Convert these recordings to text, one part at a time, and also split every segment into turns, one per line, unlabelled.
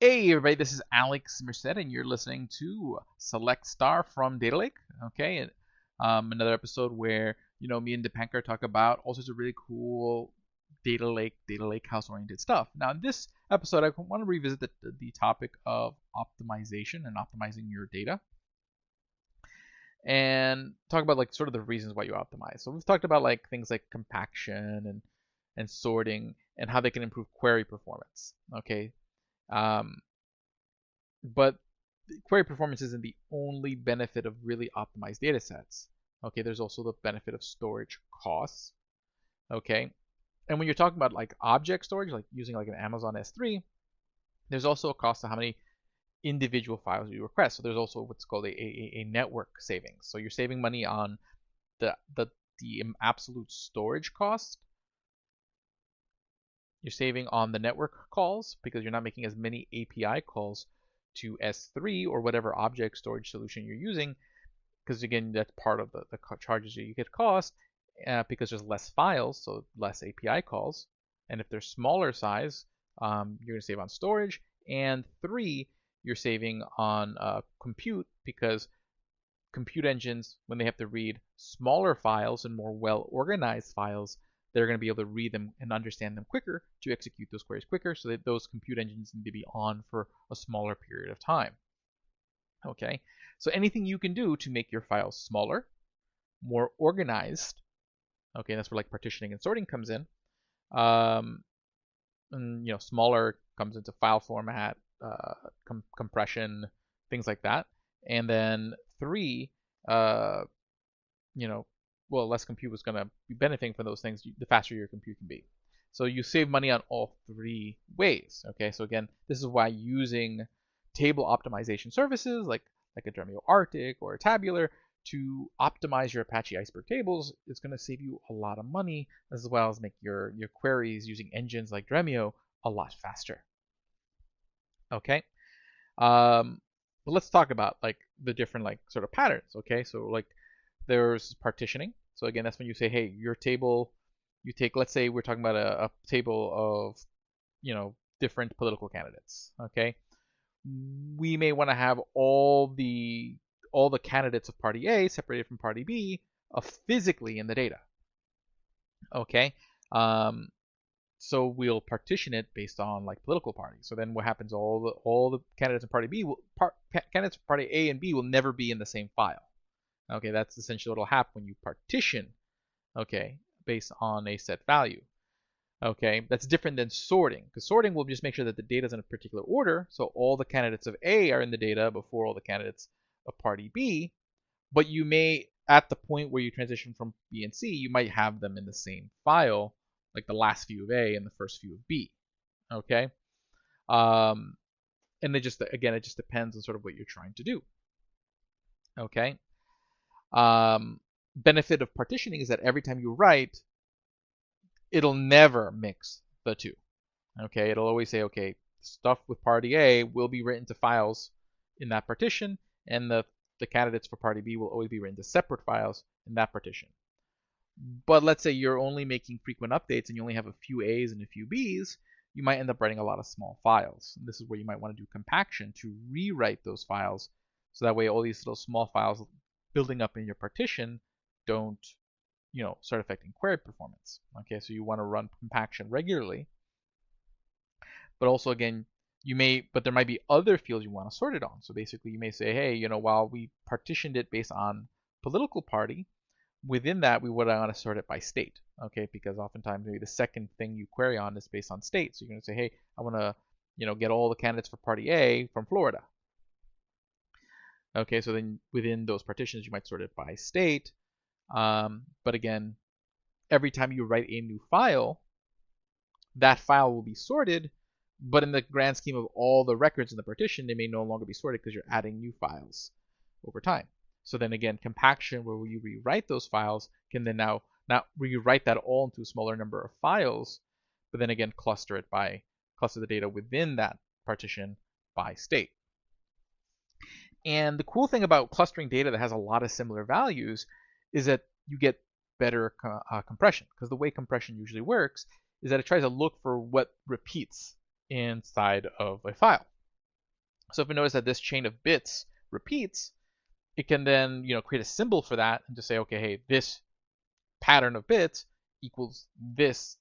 Hey everybody, this is Alex Merced, and you're listening to Select Star from Data Lake. Okay, and, another episode where me and Dipankar talk about all sorts of really cool Data Lake house oriented stuff. Now, in this episode, I want to revisit the topic of optimization and optimizing your data, and talk about like sort of the reasons why you optimize. So we've talked about like things like compaction and sorting and how they can improve query performance. Okay. Um, But query performance isn't the only benefit of really optimized data sets. Okay, there's also the benefit of storage costs. Okay, and when you're talking about like object storage, like using like an Amazon S3, there's also a cost to how many individual files you request. So there's also what's called a network savings. So you're saving money on the absolute storage cost. You're saving on the network calls because you're not making as many API calls to S3 or whatever object storage solution you're using, because again, that's part of the charges you get cost because there's less files, so less API calls. And if they're smaller size, you're going to save on storage. And three, you're saving on compute because compute engines, when they have to read smaller files and more well-organized files, they're going to be able to read them and understand them quicker to execute those queries quicker, so that those compute engines need to be on for a smaller period of time. Okay, so anything you can do to make your files smaller, more organized, okay, that's where like partitioning and sorting comes in. And smaller comes into file format, compression, things like that. And then three, uh, well, less compute is going to be benefiting from those things, the faster your compute can be. So you save money on all three ways. Okay, so again, this is why using table optimization services like a Dremio Arctic or a Tabular to optimize your Apache Iceberg tables is going to save you a lot of money, as well as make your queries using engines like Dremio a lot faster. Okay, but let's talk about like the different like sort of patterns. Okay, so like there's partitioning. So again, that's when you say, hey, your table, you take, let's say we're talking about a table of, different political candidates. Okay, we may want to have all the candidates of party A separated from party B physically in the data. Okay, so we'll partition it based on like political parties. So then what happens? All the candidates in party B candidates from party A and B will never be in the same file. Okay, that's essentially what will happen when you partition, okay, based on a set value. Okay, that's different than sorting, because sorting will just make sure that the data is in a particular order, so all the candidates of A are in the data before all the candidates of party B, but you may, at the point where you transition from B and C, you might have them in the same file, like the last few of A and the first few of B. Okay, and it just depends on sort of what you're trying to do. Okay. Benefit of partitioning is that every time you write, it'll never mix the two. Okay, it'll always say, okay, stuff with party A will be written to files in that partition, and the candidates for party B will always be written to separate files in that partition. But let's say you're only making frequent updates and you only have a few A's and a few B's, you might end up writing a lot of small files. And this is where you might want to do compaction to rewrite those files, so that way all these little small files building up in your partition don't start affecting query performance. Okay, so you want to run compaction regularly, but also again but there might be other fields you want to sort it on. So basically you may say, hey, while we partitioned it based on political party, within that we would want to sort it by state. Okay, because oftentimes maybe the second thing you query on is based on state. So you're going to say, hey, I want to get all the candidates for party A from Florida. Okay, so then within those partitions, you might sort it by state. But again, every time you write a new file, that file will be sorted, but in the grand scheme of all the records in the partition, they may no longer be sorted because you're adding new files over time. So then again, compaction, where you rewrite those files, can then now not rewrite that all into a smaller number of files, but then again cluster the data within that partition by state. And the cool thing about clustering data that has a lot of similar values is that you get better compression, because the way compression usually works is that it tries to look for what repeats inside of a file. So if we notice that this chain of bits repeats, it can then create a symbol for that and just say, okay, hey, this pattern of bits equals this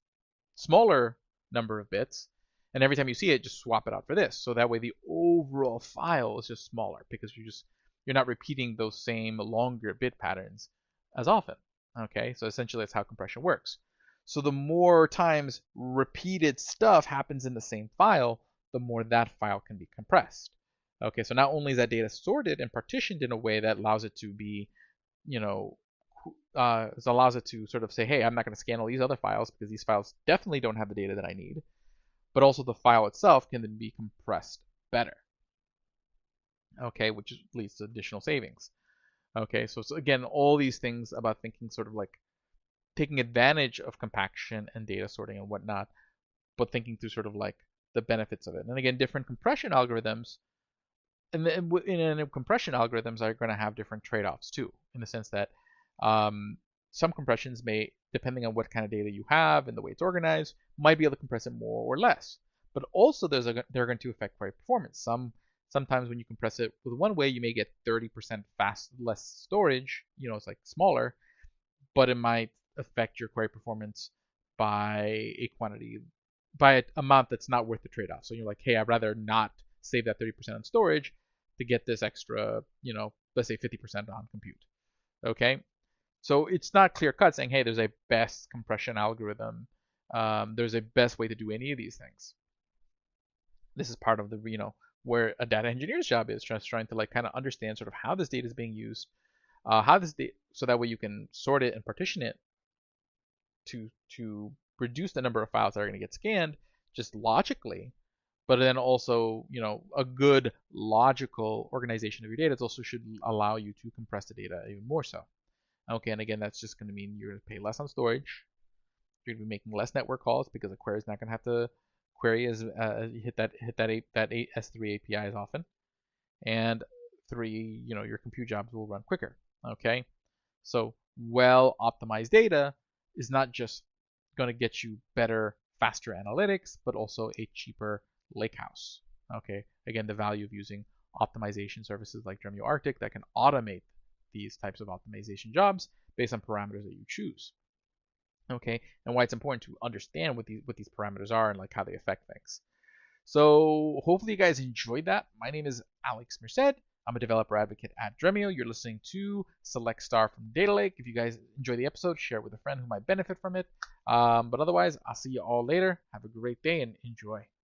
smaller number of bits, and every time you see it, just swap it out for this. So that way the overall file is just smaller because you're not repeating those same longer bit patterns as often. Okay, so essentially that's how compression works. So the more times repeated stuff happens in the same file, the more that file can be compressed. Okay, so not only is that data sorted and partitioned in a way that allows it to be, allows it to sort of say, hey, I'm not going to scan all these other files because these files definitely don't have the data that I need, but also the file itself can then be compressed better. Okay, which leads to additional savings. Okay, so again, all these things about thinking sort of like taking advantage of compaction and data sorting and whatnot, but thinking through sort of like the benefits of it. And again, different compression algorithms and compression algorithms are going to have different trade-offs too, in the sense that some compressions may, depending on what kind of data you have and the way it's organized, might be able to compress it more or less. But also they're going to affect query performance. Sometimes when you compress it with one way, you may get 30% less storage, it's like smaller, but it might affect your query performance by an amount that's not worth the trade-off. So you're like, hey, I'd rather not save that 30% on storage to get this extra, let's say 50% on compute. Okay, so it's not clear cut saying, hey, there's a best compression algorithm. There's a best way to do any of these things. This is part of the, where a data engineer's job is, just trying to like kind of understand sort of how this data is being used, so that way you can sort it and partition it to reduce the number of files that are going to get scanned just logically, but then also, a good logical organization of your data also should allow you to compress the data even more so. Okay, and again, that's just going to mean you're going to pay less on storage. You're going to be making less network calls because the query is not going to have to query as hit that S3 API as often. And 3, your compute jobs will run quicker. Okay, so well optimized data is not just going to get you better, faster analytics, but also a cheaper lakehouse. Okay, again, the value of using optimization services like Dremio Arctic that can automate these types of optimization jobs based on parameters that you choose. Okay, and why it's important to understand what these parameters are and like how they affect things. So hopefully you guys enjoyed that. My name is Alex Merced. I'm a developer advocate at Dremio. You're listening to Select Star from Data Lake. If you guys enjoy the episode, share it with a friend who might benefit from it. But otherwise, I'll see you all later. Have a great day and enjoy.